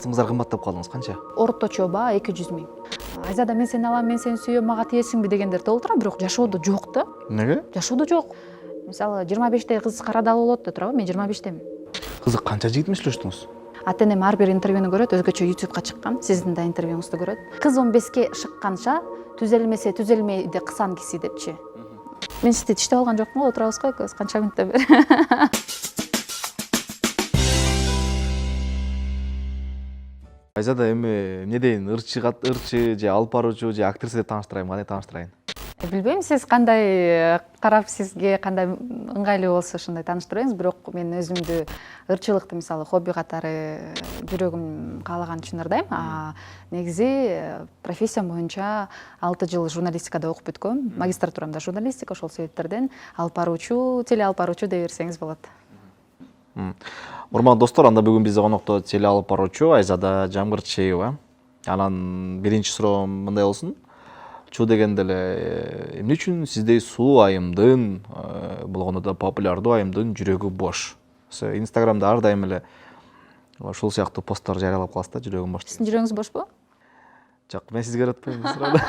Мырзар кымбаттап калдыңыз, канча? Орточо баа 200 000. Айзада мен сени алам, мен сени сүйөм, мага тиесиңби дегендер да болот, бирок жашоодо жок да. Неге? Жашоодо жок. Мисалы 25-те кыз карадал болот да турабы, мен 25-темин. Кызык, канча жигит менен сүйлөштүңүз? Ата энем ар бир интервьюну көрөт, өзгөчө YouTubeга чыккан, сиздин да интервьюңузду көрөт. Кыз 15ке шыкканча түзелмесе түзелмейди кысан киси депчи. Мен сизди иштеп алган жокмун го, отурабыз го экөөбүз канча мүнөттөн бери. Айзада эми эмне дейин, ырчы же алып баруучу же актриса деп тааныштырайынбы, кандай тааныштырайын? Билбейм, сиз кандай карап, сизге кандай ыңгайлуу болсо ошондой тааныштырып бериңиз, бирок мен өзүмдү ырчылыкты мисалы хобби катары жүрөгүм каалаган үчүн ырдайм. Негизи профессиям боюнча 6 жыл журналистикада окуп бүткөм. Магистратурамда журналистика, ошол себептерден алып баруучу, теле алып баруучу дей берсеңиз болот. Урмандуу достор, анда бүгүн бизде конокто теле алып баруучу Айзада Жамгыртчиева. Анан биринчи суроом мындай болсун. Чуу дегенде эле эмне үчүн сиздей сулуу айымдын, болгондо да популярдуу айымдын жүрөгү бош? Инстаграмда ар дайым эле ушул сыяктуу посттор жарыялап каласыз да, жүрөгүм бош. Сиздин жүрөгүңүз бошпу? Жок, мен сизге ыратпайм бул суроодо.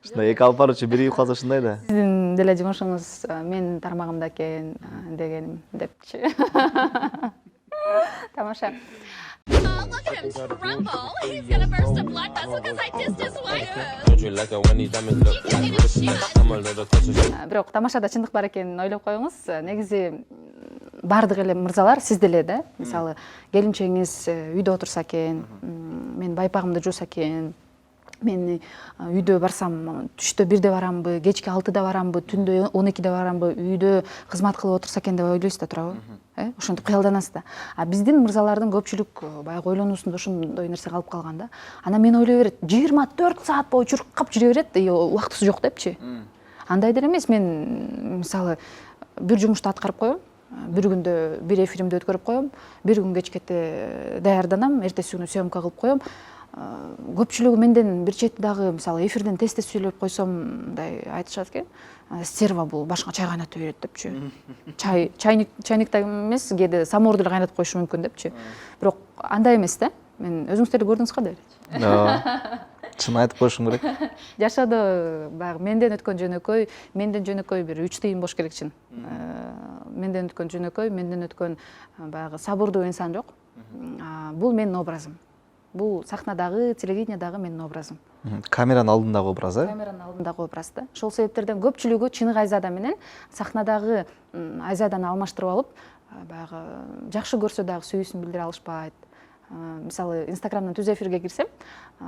Ушундай эки алып баруучу бири уюп калса ушундай да. Сиздин деле жумушуңуз менин тармагымда экен дегеним депчи. Тамаша. Oh, look at him tremble. He's gonna burst a blood vessel because I dissed his wife. Бирок тамашада чындык бар экенин ойлоп коюңуз. Негизи бардык эле мырзалар, сиз деле да, мисалы келинчегиңиз үйдө отурса экен, мен байпагымды жууса экен, мен үйдө барсам түштө 1-де барамбы, кечки 6-да барамбы, түндө 12-де барамбы, үйдө кызмат кылып отурса экен деп ойлойсуз да турабы? Ошентип кыялданасыз да. Биздин мырзалардын көпчүлүк баягы ойлонуусунда ошондой нерсе калып калган да. Анан мен ойлой берет, 24 саат бою чуркап жүрө берет, убактысы жок депчи. Андай деле эмес, мен мисалы бир жумушту аткарып коем, бир күндө бир эфиримди өткөрүп коем, бир күн кечкете даярданам, эртеси күнү съемка кылып коем. Көпчүлүгү менден бир чети дагы мисалы эфирден тез сүйлөп койсом, мындай айтышат экен. Стерва бул башка чай кайнатып берет депчи. Чайникта эмес, кээде самоорду эле кайнатып коюшу мүмкүн депчи. Бирок андай эмес да. Мен өзүңүз деле көрдүңүз го дейт. Чын айтып коюшуң керек. Жашоодо баягы менден өткөн жөнөкөй бир 3 тыйын болуш керек чын. Менден өткөн жөнөкөй, менден өткөн баягы сабырдуу инсан жок. Бул менин образым. Бул сахнадагы, телевидениядагы менин образым. Камеранын алдындагы образ, Камеранын алдындагы образ да. Ошол себептерден көпчүлүгү чыныгы Айзада менен сахнадагы Айзаданы алмаштырып алып, баягы жакшы көрсө дагы сүйүүсүн билдире алышпайт. Мисалы Инстаграмдан түз эфирге кирсем,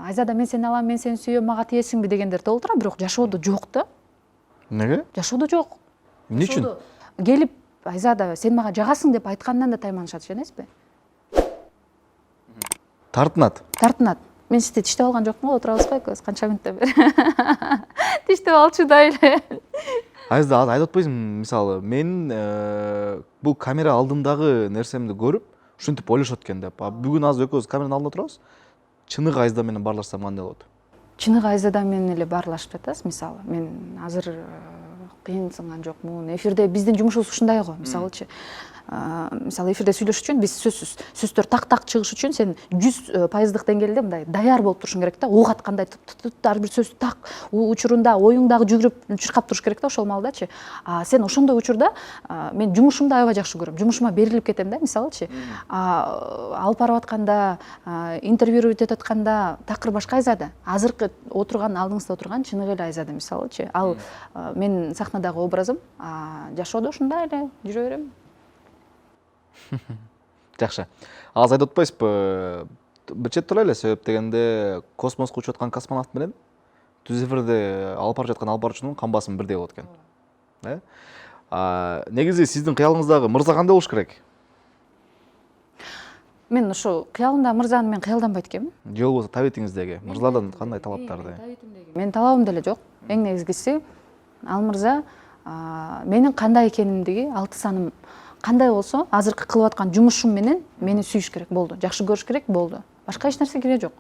Айзада мен сени алам, мен сени сүйөм, мага тиесиңби дегендер да болот, бирок жашоодо жок да. Неге? Жашоодо жок. Эмне үчүн? Келип Айзада сен мага жагасың деп айткандан да тайманышат, ишенесизби? Тартынат. Мен сизди тиштеп алган жокмун го, отурабыз го экөөбүз канча мүнөттөн бери. Тиштеп алчудай эле. Айзада айтып атпайсыңбы, мисалы мен бул камера алдындагы нерсемди көрүп, ушинтип ойлошот экен деп. Бүгүн азыр экөөбүз камеранын алдында турабыз. Чыныгы Айзада менен баарлашсам кандай болот? Чыныгы Айзада менен эле баарлашып жатасыз, мисалы. Мен азыр кыйынсынган жокмун. Эфирде биздин жумушубуз ушундай го, мисалычы. Мисалы эфирде сүйлөшүш үчүн биз сөздөр так чыгыш үчүн сен 100% деңгээлде мындай даяр болуп турушуң керек да. Уг аткандай ар бир сөз так учурунда оюңдагы жүгүрүп чыркап туруш керек да ошол маалдачы. Сен ошондой учурда мен жумушумду аябай жакшы көрөм. Жумушума берилип кетем да, мисалычы. Алып барып атканда, интервью өтүп атканда такыр башка Айзада. Азыркы отурган, алдыңызда отурган чыныгы эле Айзада, мисалычы. Ал мен сахнадагы образым, жашоодо ушундай эле жүрө берем. Жакшы. Азыр айтып атпайсызбы? Бир чет турайлы, себеп дегенде космоско учуп аткан космонавт менен түз эфирде алып барып жаткан алып баруучунун камбасы бирдей болот экен. Негизи сиздин кыялыңыздагы мырза кандай болуш керек? Мен ошо кыялымдагы мырзаны мен кыялданбайт экенмин. Же болбосо табитиңиздеги мырзалардан кандай талаптарды? Менин талабым деле жок. Эң негизгиси ал мырза менин кандай экенимдиги, алты саным кандай болсо, азыркы кылып аткан жумушум менен мени сүйүш керек болду. Жакшы көрүш керек болду. Башка эч нерсе кереги жок.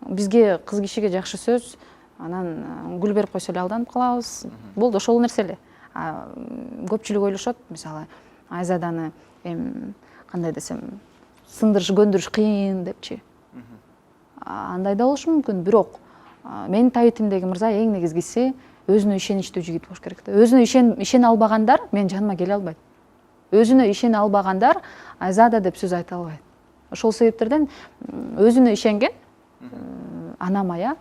Бизге кыз кишиге жакшы сөз, анан гүл берип койсо эле алданып калабыз. Болду, ошол нерсе эле. Көпчүлүк ойлошот, мисалы, Айзаданы кандай десем, сындырыш көндүрүш кыйын депчи. Андай да болушу мүмкүн, бирок менин табитимдеги мырза эң негизгиси өзүнө ишеничтүү жигит болуш керек да. Өзүнө ишене албагандар менин жаныма келе албайт. Өзүнө ишене албагандар Айзада деп сөз айта албайт. Ошол себептерден өзүнө ишенген анама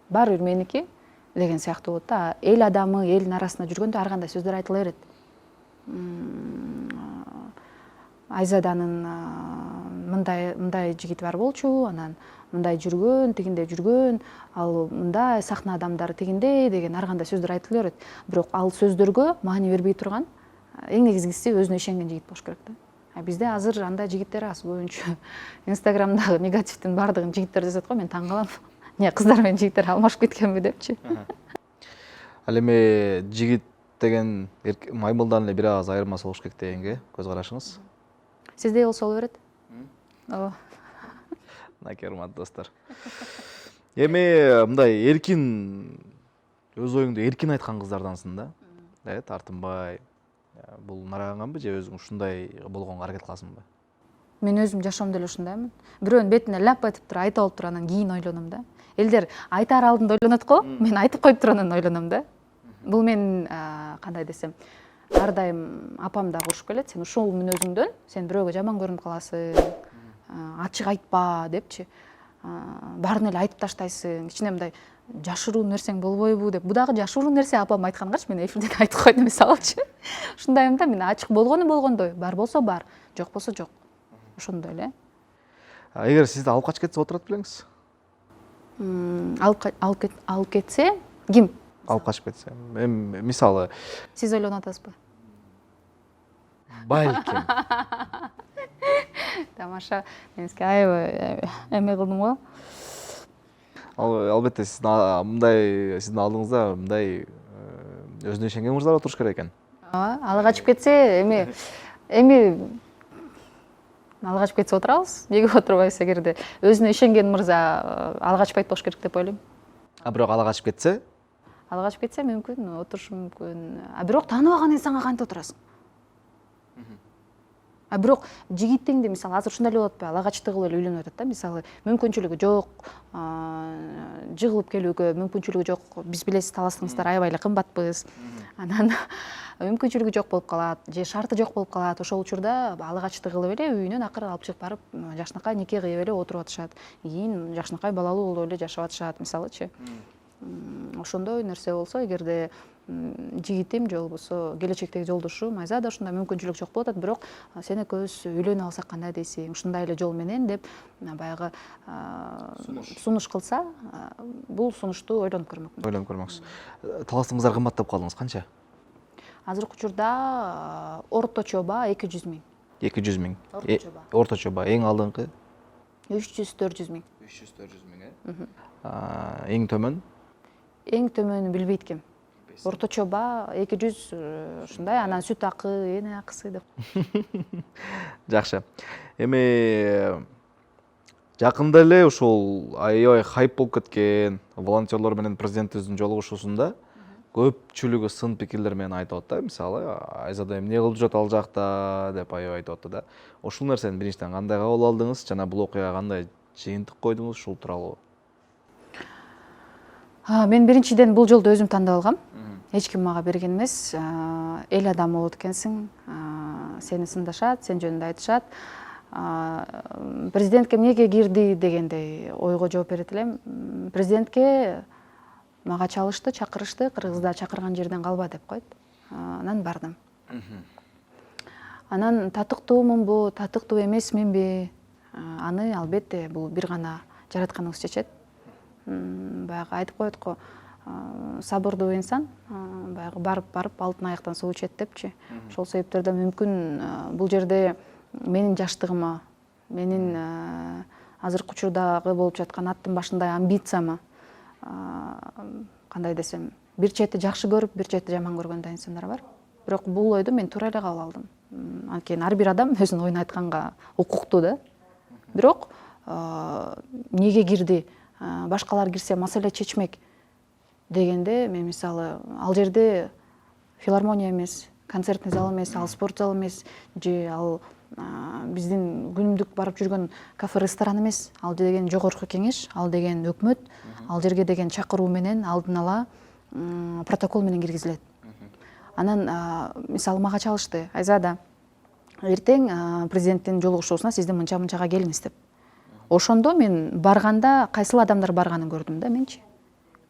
баары бир меники деген сыяктуу болот да. Эл адамы элдин арасында жүргөндө ар кандай сөздөр айтыла берет. Айзаданын мындай жигити бар болчу, анан мындай жүргөн, тигиндей жүргөн, ал мындай сахна адамдары тигиндей деген ар кандай сөздөр айтыла берет. Бирок ал сөздөргө маани бербей турган эң негизгиси өзүнө ишенген жигит болуш керек да. Бизде азыр андай жигиттер аз көбүнчө. Инстаграмдагы негативдин баардыгын жигиттер жазат го, мен таң калам. Не кыздар менен жигиттер алмашып кеткенби депчи. Ал эми жигит деген маймылдан эле бир аз айырмасы болуш керек дегенге көз карашыңыз? Сиздей болсо боло берет. Ооба. Мынакей урматтуу достор. Эми мындай эркин өз оюңду эркин айткан кыздардансың да. Тартынбай. Бул нарагаңбы же өзүң ушундай болгонго аракет кыласыңбы? Мен өзүм жашоомдо эле ушундаймын. Бирөөнүн бетине ляп айтып туруп айта алып туруп анан кийин ойлоном да. Элдер айтаар алдында ойлонот го, мен айтып коюп туруп анан ойлоном да. Бул мен кандай десем, ар дайым апам да курушуп келет. Сен ушул мүнөзүңдөн сен бирөөгө жаман көрүнүп каласың, ачык айтпа депчи. Баарын эле айтып таштайсың, кичине мындай жашыруу нерсең болбойбу деп. Бу дагы жашыруу нерсе апам айткангарчы, мен эфирден айтып койдум мисалычы. Ушундаймын да, мен ачык болгону болгондой, бар болсо бар, жок болсо жок. Ошондой эле. Эгер сизди алып качып кетсе отурат белеңиз? Алып кетсе, ким? Алып качып кетсе. Эми мисалы Сиз ойлонуп атасызбы? Балким. Тамаша, мен сизге аябай эме кылдым го. Албетте сиздин алдыңызда мындай өзүнө ишенген мырзалар отуруш керек экен. Ала качып кетсе, эми ала качып кетсе отурабыз. Неге отурбайбыз эгерде өзүнө ишенген мырза ала качпайт болуш керек деп ойлойм. Бирок ала качып кетсе? Ала качып кетсе мүмкүн, отурушу мүмкүн. Бирок тааныбаган инсанга кантип отурасың? Бирок жигитиңди мисалы азыр ушундай эле болуп атпайбы? Ала качты кылып эле үйлөнүп атат да, мисалы мүмкүнчүлүгү жок, жыгылып келүүгө мүмкүнчүлүгү жок. Биз билесиз, талаштыңыздар аябай эле кымбатпыз. Анан мүмкүнчүлүгү жок болуп калат, же шарты жок болуп калат. Ошол учурда ала качты кылып эле үйүнөн акыры алып чыгып барып, жакшынакай нике кыйып эле отуруп атышат. Кийин жакшынакай балалуу болуп эле жашап атышат, мисалычы. Ошондой нерсе болсо, эгерде жигитим же болбосо келечектеги жолдошум Айзада ушундай мүмкүнчүлүк жок болуп атат, бирок сен экөөбүз үйлөнүп алсак кандай дейсиң, ушундай эле жол менен деп баягы сунуш кылса, бул сунушту ойлонуп көрмөкмүн. Ойлонуп көрмөксүз. Талаштыңыздар кымбаттап калдыңыз, канча? Азыркы учурда орточо баа 200 000. 200 000. Орточо баа. Эң алдыңкы? 300-400 000. 300-400 000, Эң төмөн? Эң төмөнү билбейт экенм. Орточо баа 200 ушундай, анан сүт акы, эне акысы деп. Жакшы. Эми жакында эле ушул аябай хайп болуп кеткен волонтерлор менен президентибиздин жолугушуусунда көпчүлүгү сын пикирлер менен айтып атат да. Мисалы, Айзада эмне кылып жүрөт ал жакта деп аябай айтып атты да. Ошол нерсени биринчиден кандай кабыл алдыңыз жана бул окуяга кандай жыйынтык койдуңуз ушул тууралуу? Мен биринчиден бул жолду өзүм тандап алгам. Эч ким мага берген эмес. Эл адамы болот экенсиң, сени сындашат, сен жөнүндө айтышат. Президентке эмнеге кирди дегендей ойго жооп берет элем. Президентке мага чалышты, чакырышты, кыргыздар чакырган жерден калба деп койт. Анан бардым. Анан татыктуумунбу, татыктуу эмесминби? Аны албетте бул бир гана жаратканыбыз чечет. Баягы айтып коет го, сабырдуу инсан баягы барып алтын аяктан суу ичет депчи. Ошол себептерден мүмкүн бул жерде менин жаштыгыма, менин азыркы учурдагы болуп жаткан аттын башындай амбицияма, кандай десем, бир чети жакшы көрүп, бир чети жаман көргөн да инсандар бар. Бирок бул ойду мен туура эле кабыл алдым. Анткени ар бир адам өзүнүн оюн айтканга укуктуу да. Бирок эмнеге кирди? Башкалар кирсе маселе чечмек дегенде, мен мисалы ал жерде филармония эмес, концертный зал эмес, ал спорт зал эмес, же ал биздин күнүмдүк барып жүргөн кафе ресторан эмес, ал деген жогорку кеңеш, ал деген өкмөт, ал жерге деген чакыруу менен алдын ала протокол менен киргизилет. Анан мисалы мага чалышты, Айзада эртең президенттин жолугушуусуна сиздин мынчага келиңиз деп. Ошондо мен барганда кайсыл адамдар барганын көрдүм да менчи.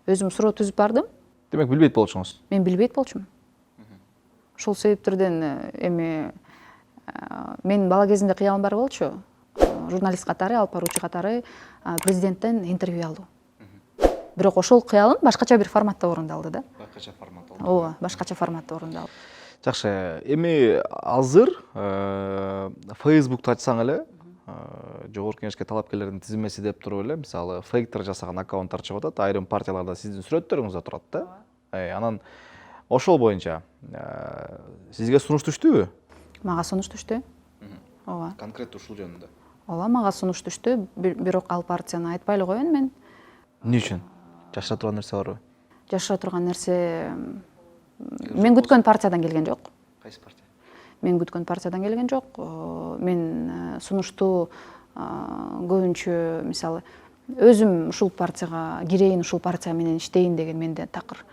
Өзүм суроо түзүп бардым. Демек билбейт болчуңуз. Мен билбейт болчумун. Ошол себептерден эми мен бала кезимде кыялым бар болчу. Журналист катары, алып баруучу катары президенттен интервью алуу. Бирок ошол кыялым башкача бир форматта орундалды да. Башкача форматта. Ооба, башкача форматта орундалды. Жакшы, эми азыр Facebook'та ачсаң эле жогорку кеңешке талапкерлердин тизмеси деп туруп эле, мисалы, фейктер жасаган аккаунттар чыгып атат, айрым партияларда сиздин сүрөттөрүңүз да турат да. Анан ошол боюнча сизге сунуш түштүбү? Мага сунуш түштү. Ооба. Конкреттүү ушул жөнүндө. Ооба, мага сунуш түштү. Бирок ал партияны айтпай эле коеюн мен. Эмне үчүн? Жашыра турган нерсе барбы? Жашыра турган нерсе мен күткөн партиядан келген жок. Кайсы партия? Мен күткөн партиядан келген жок. Мен сунушту көбүнчө мисалы өзүм ушул партияга кирейин, ушул партия менен иштейин деген менде такыр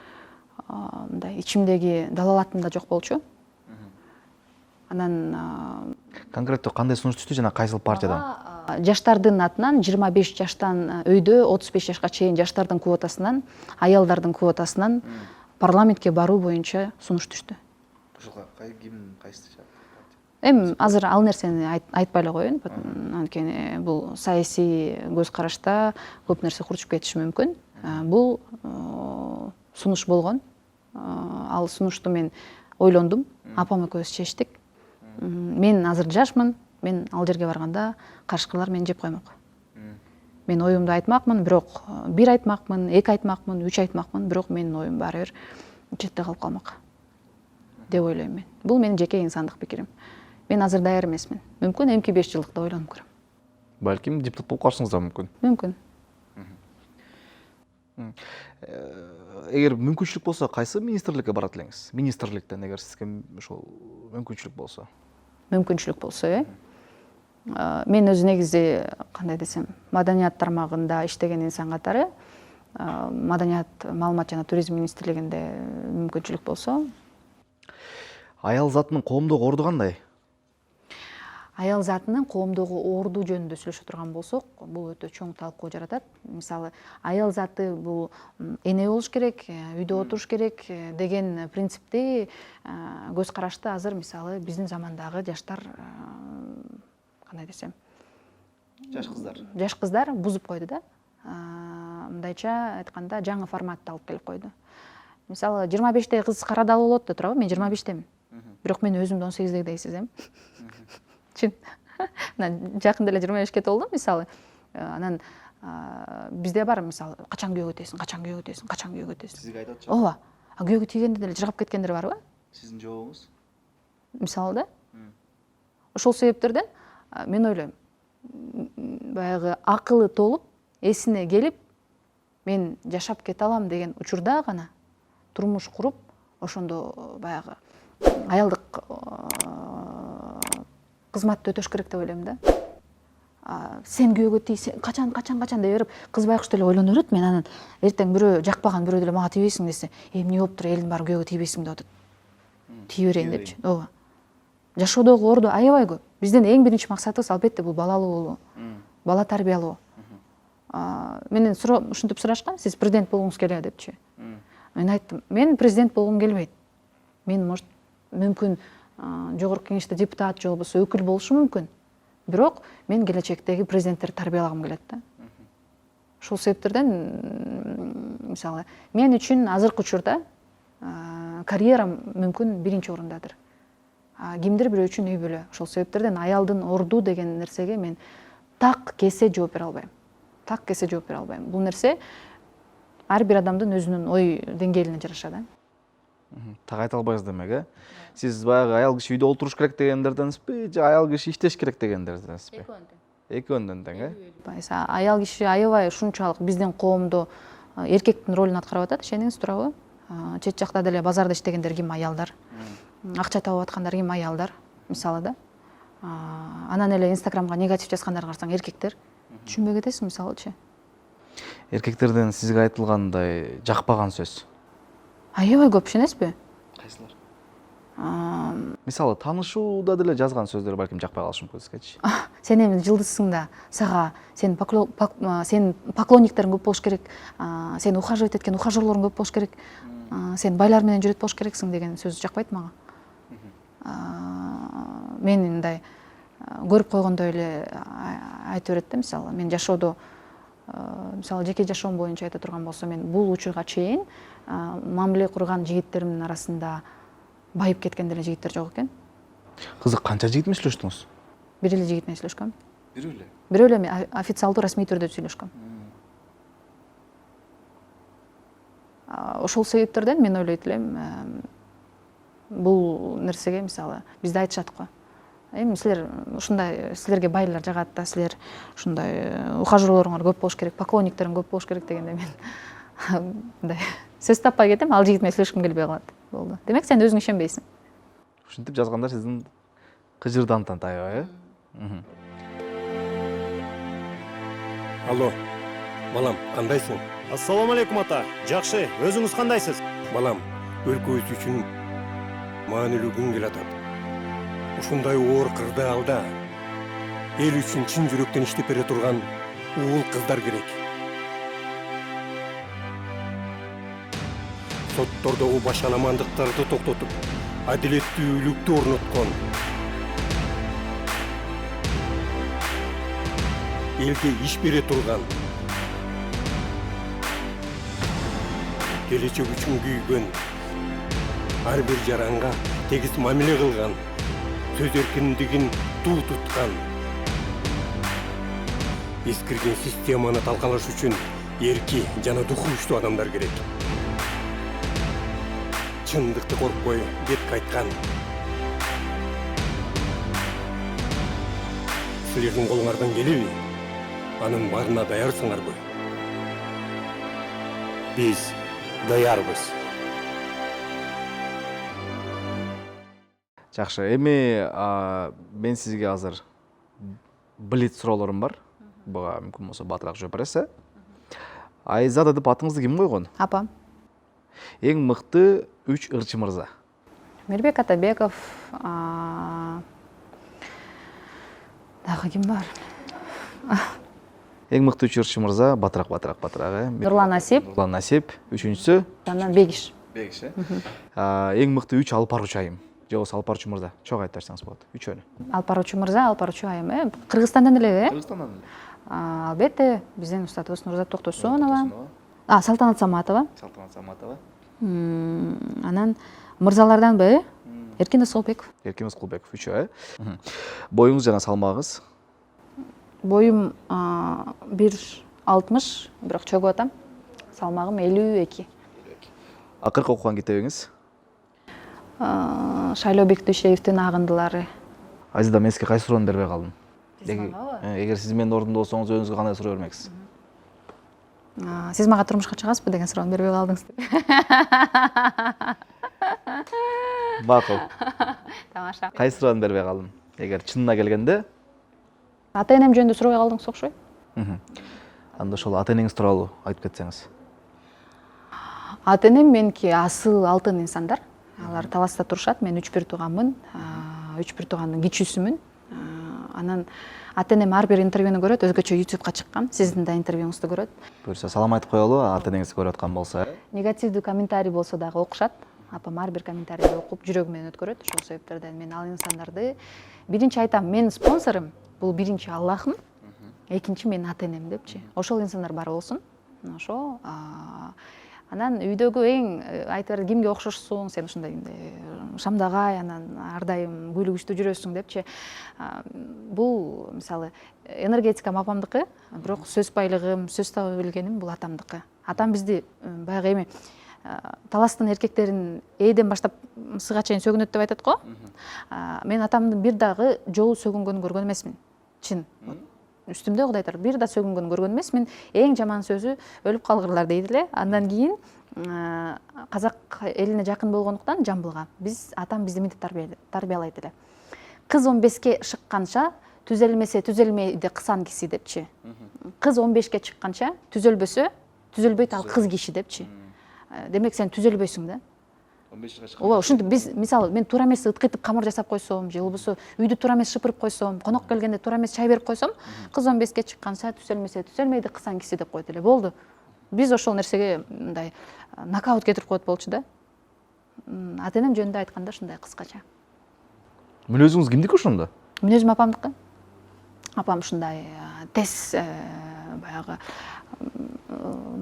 мындай ичимдеги далалатым да жок болчу. Анан Конкреттүү кандай сунуш түштү жана кайсыл партиядан? Жаштардын атынан 25 жаштан өйдө 35 жашка чейин жаштардын квотасынан, аялдардын квотасынан парламентке баруу боюнча сунуш түштү. Ушул ким кайсы партия? Эми азыр ал нерсени айтпай эле коеюн, анткени бул саясий көз карашта көп нерсе курчуп кетиши мүмкүн. Бул сунуш болгон. Ал сунушту мен ойлондум, апам экөөбүз чечтик. Мен азыр жашмын, мен ал жерге барганда каршыкылар мени жеп коймок. Мен оюмду айтмакмын, бирок 1 айтмакмын, 2 айтмакмын, 3 айтмакмын, бирок менин оюм баары бир четте калып калмак деп ойлойм мен. Бул менин жеке инсандык пикирим. Мен азыр даяр эмесмин. Мүмкүн эмки 5 жылдыкта ойлонуп көрөм. Балким депутат болуп калышыңыз да мүмкүн. Мүмкүн. Эгер мүмкүнчүлүк болсо, кайсы министрликке барат элеңиз? Министрликтен эгер сизге ошол мүмкүнчүлүк болсо. Мүмкүнчүлүк болсо, мен өзү негизи кандай десем, маданият тармагында иштеген инсан катары, маданият, маалымат жана туризм министрлигинде мүмкүнчүлүк болсо. Аял затынын коомдогу орду кандай? Аял затынын коомдогу орду жөнүндө сүйлөшө турган болсок, бул өтө чоң талкуу жаратат. Мисалы, аял заты бул эне болуш керек, үйдө отуруш керек деген принципти, көз карашты азыр мисалы биздин замандагы жаштар, кандай десем, жаш кыздар бузуп койду да. Мындайча айтканда жаңы форматты алып келип койду. Мисалы 25-те кыз карадалы болот да турабы, мен 25-темин. Бирок мен өзүмдү 18-дегидей сезем. Чын. Жакында эле 25-ке толдум мисалы. Анан бизде бар мисалы качан күйөөгө өтөсүң, качан күйөөгө өтөсүң, качан күйөөгө өтөсүң. Сизге айтат жок? Ооба. Күйөөгө тийгенде деле жыргап кеткендер барбы? Сиздин жообуңуз? Мисалы да. Ошол себептерден мен ойлойм, баягы акылы толуп, эсине келип, мен жашап кете алам деген учурда гана турмуш куруп, ошондо баягы аялдык кызматты өтөш керек деп ойлойм да. Сен күйөөгө тий, качан деп берип, кыз байкуш деле ойлонуп берет. Мен анан эртең бирөө жакпаган бирөө деле мага тийбейсиң десе, эмне болуптур, элдин баары күйөөгө тийбейсиң деп атат. Тие берейин депчи. Ооба. Жашоодогу орду аябай көп. Биздин эң биринчи максатыбыз албетте бул балалуу болуу, бала тарбиялоо. Менен ушинтип сурашкан, сиз президент болгуңуз келеби депчи. Мен айттым, мен президент болгум келбейт. Мен может мүмкүн жогорку кеңеште депутат же болбосо өкүл болушум мүмкүн. Бирок мен келечектеги президенттерди тарбиялагым келет да. Ошол себептерден мисалы мен үчүн азыркы учурда карьерам мүмкүн биринчи орундадыр. Кимдир бирөө үчүн үй бүлө. Ошол себептерден аялдын орду деген нерсеге мен так кесе жооп бере албайм. Бул нерсе ар бир адамдын өзүнүн ой деңгээлине жараша да. Так айта албайсыз демек, Сиз баягы аял киши үйдө отуруш керек дегендерденсизби, же аял киши иштеш керек дегендерденсизби? Экөөнөн тең, Аял киши аябай ушунчалык биздин коомдо эркектин ролун аткарып атат, ишениңиз турабы? Чет жакта деле базарда иштегендер ким? Аялдар. Акча табып аткандар ким? Аялдар, мисалы да. Анан эле инстаграмга негатив жазгандарды карасаң эркектер. Түшүнбөй кетесиң мисалычы. Эркектерден сизге айтылгандай жакпаган сөз. Аябай көп ишенесизби? Кайсылар? Мисалы таанышууда деле жазган сөздөр балким жакпай калышы мүмкүн сизгечи. Сен эми жылдызсың да, сага сен поклонниктериң көп болуш керек, сен ухаживать эткен ухажерлоруң көп болуш керек, сен байлар менен жүрөт болуш керексиң деген сөз жакпайт мага. Мен мындай көрүп койгондой эле айтып берет да, мисалы мен жашоодо мисалы жеке жашоом боюнча айта турган болсом, мен бул учурга чейин мамиле курган жигиттеримдин арасында байып кеткен деле жигиттер жок экен. Кызык, канча жигит менен сүйлөштүңүз? Бир эле жигит менен сүйлөшкөм. Бирөө эле. Мен официалдуу расмий түрдө сүйлөшкөм. Ошол себептерден мен ойлойт элем, бул нерсеге мисалы бизде айтышат го. Эми силер ушундай, силерге байлар жагат да, силер ушундай ухажерлоруңар көп болуш керек, поклонниктериң көп болуш керек дегенде мен мындай сөз таппай кетем, ал жигит менен сүйлөшкүм келбей калат. Болду. Демек сен өзүңө ишенбейсиң. Ушинтип жазгандар сиздин кыжырдантан тайоо, Алло, балам, кандайсың? Ассаламу алейкум ата. Жакшы, өзүңүз кандайсыз? Балам, өлкөбүз үчүн маанилүү күн келатат. Ушундай оор кырдаалда эл үчүн чын жүрөктөн иштеп бере турган уул кыздар керек. Соттордогу башаламандыктарды токтотуп, адилеттүүлүктү орноткон, элге иш бере турган, келечек үчүн күйгөн, ар бир жаранга тегиз мамиле кылган, сөз эркиндигин туу туткан, эскирген системаны талкалаш үчүн эрки жана духу адамдар керек. Чындыкты коркпой бетке айткан. Силердин колуңардан келеби? Анын баарына даярсыңарбы? Биз даярбыз. Жакшы, эми мен сизге азыр блиц суроолорум бар. Буга мүмкүн болсо батыраак жооп бересиз. Айзада деп атыңызды ким койгон? Апам. Эң мыкты 3 ырчы мырза. Мирбек Атабеков, дагы ким бар? Эң мыкты 3 ырчы мырза, батыраак, Нурлан Насип, Нурлан Насип, үчүнчүсү анан Бегиш. Бегиш. Эң мыкты 3 алып баруучу айым. Же болбосо алып баруучу мырза. Чогуу айтып берсеңиз болот. Үчөөнү. Алып баруучу мырза, алып баруучу айым. Кыргызстандан эле, Кыргызстандан эле. Албетте, биздин устатыбыз Нурзат Токтосунова. Салтанат Саматова. Салтанат Саматова. Анан мырзаларданбы? Эркин Ысылбеков. Эркин Ысылбеков үчөө, Боюңуз жана салмагыңыз? Боюм 1,60, бирок чөгүп атам. Салмагым 52. Акыркы окуган китебиңиз? Шайлообек Дүйшеевдин Агындылары. Айзада, мен сизге кайсы суроону бербей калдым? Мага? Эгер сиз менин ордумда болсоңуз, өзүңүзгө кандай суроо бермексиз? Сиз мага турмушка чыгасызбы деген суроону бербей калдыңыз деп. Макул. Тамаша. Кайсы суроону бербей калдым? Эгер чынына келгенде, Ата энем жөнүндө сурабай калдыңыз окшойт. анда ошол ата энеңиз тууралуу айтып кетсеңиз. Ата энем меники асыл алтын инсандар. Алар Таласта турушат. Мен 3-1 тууганмын. 3-1 туугандын кичүүсүмүн. Анан ата энем ар бир интервьюну көрөт, өзгөчө YouTubeга чыккан. Сиздин да интервьюңузду көрөт. Буюрса салам айтып коелу, ата энеңиз көрүп аткан болсо. Негативдүү комментарий болсо дагы окушат. Апам ар бир комментарийди окуп, жүрөгү менен өткөрөт. Ошол себептерден мен ал инсандарды биринчи айтам, менин спонсорум бул биринчи Аллахым, экинчи менин ата энем депчи. Ошол инсандар бар болсун. Ошо анан үйдөгү эң айтып берет, кимге окшошсуң, сен ушундай шамдагай, анан ар дайым күйлүгүчтүү жүрөсүң депчи. Бул мисалы энергетикам апамдыкы, бирок сөз байлыгым, сөз таба билгеним бул атамдыкы. Атам бизди баягы эми Таластын эркектерин эден баштап сыга чейин сөгүнөт деп айтат го. Мен атамдын бир дагы жолу сөгүнгөнүн көргөн эмесмин. Чын. Үстүмдө Кудайдар бир да сөгүнгөнүн көргөн эмесмин. Эң жаман сөзү өлүп калгырлар дейт эле. Андан кийин казак элине жакын болгондуктан Жамбылга атам бизди мынтип тарбиялайт эле. Кыз 15ке шыққанша түзелмесе түзелмейді қысан киши депчи. Кыз 15ке чыкканча түзөлбөсө түзөлбөйт ал кыз киши депчи. Демек сен түзөлбөйсүң да. 15 жашка Ооба, ошентип биз мисалы мен туура эмес ыткытып камыр жасап койсом, же болбосо үйдү туура эмес шыпырып койсом, конок келгенде туура эмес чай берип койсом, кыз 15ке чыкканча түзөлмөсө түзөлмейди кысан киши деп койт эле болду. Биз ошол нерсеге мындай нокаут кетирип коет болчу да. Ата-энем жөнүндө айтканда ушундай кыскача. мүнөзүңүз кимдики ошондо? Мүнөзүм апамдыкы. Апам ушундай тез баягы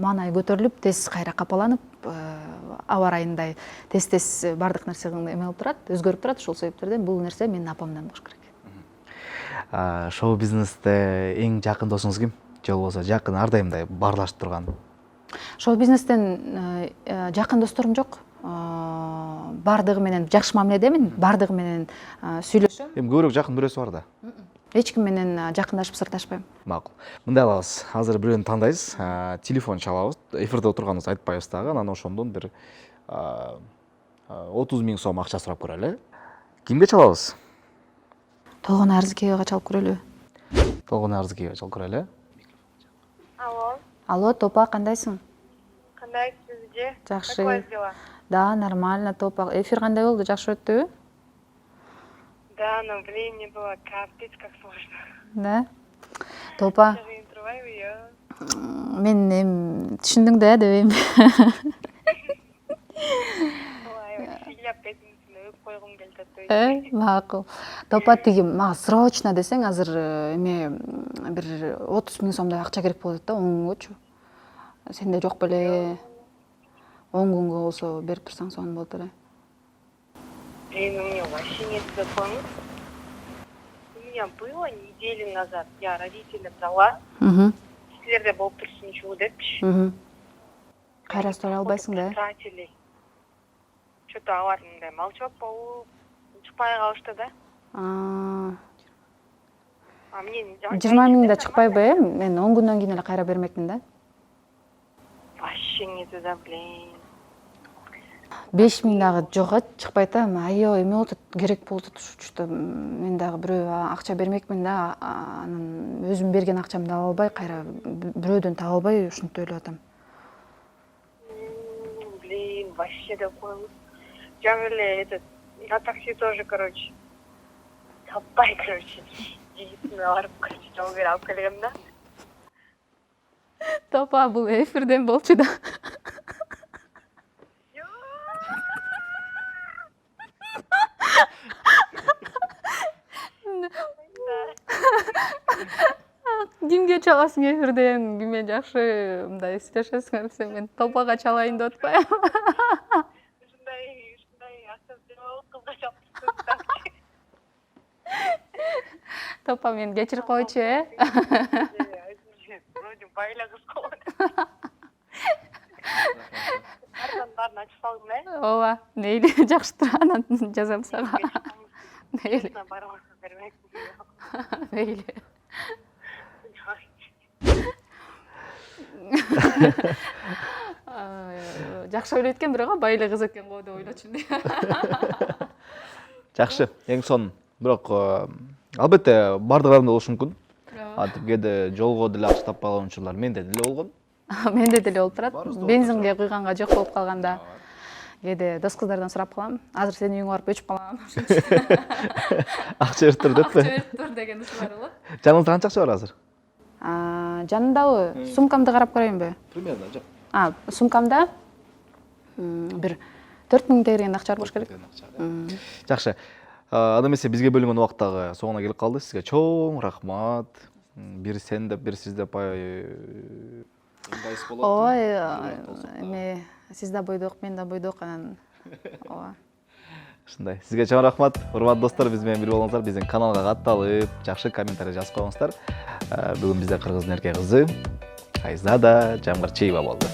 маанай көтөрүлүп, тез кайра капаланып, аба ырайындай тез бардык нерсе эме болуп турат, өзгөрүп турат. Ошол себептерден бул нерсе менин апамдан болуш керек. Шоу бизнесте эң жакын досуңуз ким? Же болбосо жакын ар дайымдай баарлашып турган? Шоу бизнестен жакын досторум жок. Бардыгы менен жакшы мамиледемин, бардыгы менен сүйлөшөм. Эми көбүрөөк жакын бирөөсү бар да. Эч ким менен жакындашып сырдашпайм. Макул. Мындай кылабыз. Азыр бирөөнү тандайбыз. Телефон чалабыз. Эфирде отурганыбызды айтпайбыз дагы. Анан ошондон бир 30 000 сом акча сурап көрөлү. Кимге чалабыз? Толгон Арзыкеевага чалып көрөлү. Толгон Арзыкеевага чалып көрөлү. Алло, Алло, Топа, кандайсың? кандайсыз же? Жакшы. Как у вас дела? Да, нормально, Топа. Эфир кандай болду? Жакшы өттүбү? Да, но времени было капец как сложно. Да. Топа, Даже интервью ее. мен эми түшүндүң да дебейм. Ой, сыйлап бетиңизин өп койгум келди атты. Макул. Топа, тиги мага срочно десең, азыр эме бир 30 000 сомдой акча керек болот да, 10 күнгөчү. Сенде жок беле? 10 күнгө болсо берип турсаң сонун болот эле. Блин, у меня вообще нет закона. У меня было неделю назад. Я родителям дала. Силерде болуп турсун ничего депчи. Кайра сора албайсың да? Тратили. Что-то алар мындай молчок болуп, чыкпай калышты да. А мне 20 000 да чыкпайбы? Мен 10 күндөн кийин эле кайра бермекмин да. Вообще не туда, блин. 5 000 дагы жок, чыкпайт да. Айо, эме болуп керек болуп что мен дагы бирөө акча бермекмин да. Анан өзүм берген акчамды ала албай, кайра бирөөдөн таба албай ушинтип ойлоп атам. Блин, вообще такой. Жаңы эле этот на такси тоже, короче, таппай, короче, жигитине барып, короче, жол берип алып келгем да. Топа, бул эфирден болчу да. Кимге чаласың эфирден? Киммен жакшы мындай сүйлөшөсүңөр десең, мен Топага чалайын деп атпайм. Ушундай акцент кызга чалып. Топа, мен кечирип койчу, Вроде байла кыз болот. Барын ачып салдым, Ооба, мейли, жакшы тура, анан жазам сага. Мейли, мейли. Жакшы ойлойт экен, бирок байлы кыз экен го деп ойлочумун. Жакшы, эң сонун. Бирок албетте бардыгында болушу мүмкүн. Антип кээде жолго деле акча таппай калган учурлар менде деле болгон. Менде деле болуп турат. Бензинге куйганга жок болуп калганда кээде дос кыздардан сурап калам. Азыр сенин үйүңө барып өчүп калам. Акча берип тур деппи? Акча берип тур деген ушул бар болот. Жаныңызда канча акча бар азыр? Жанымдабы? Сумкамды карап көрөйүнбү? Примерно, жок. Сумкамда бир 4 000 тегерген акча бар болуш керек. Жакшы. Анда эмесе бизге бөлүнгөн убакыт дагы соңуна келип калды. Сизге чоң рахмат. Бир сен деп, бир сиз деп ыңгайсыз болот. Ой, эме сиз да бойдок, мен да бойдок, анан ооба. Ушундай. Сизге чоң рахмат. Урматтуу достор, биз менен бир болуңуздар, биздин каналга катталып, жакшы комментарий жазып коюңуздар. Бүгүн бизде кыргыздын эркек кызы Айзада Жамгырчиева болду.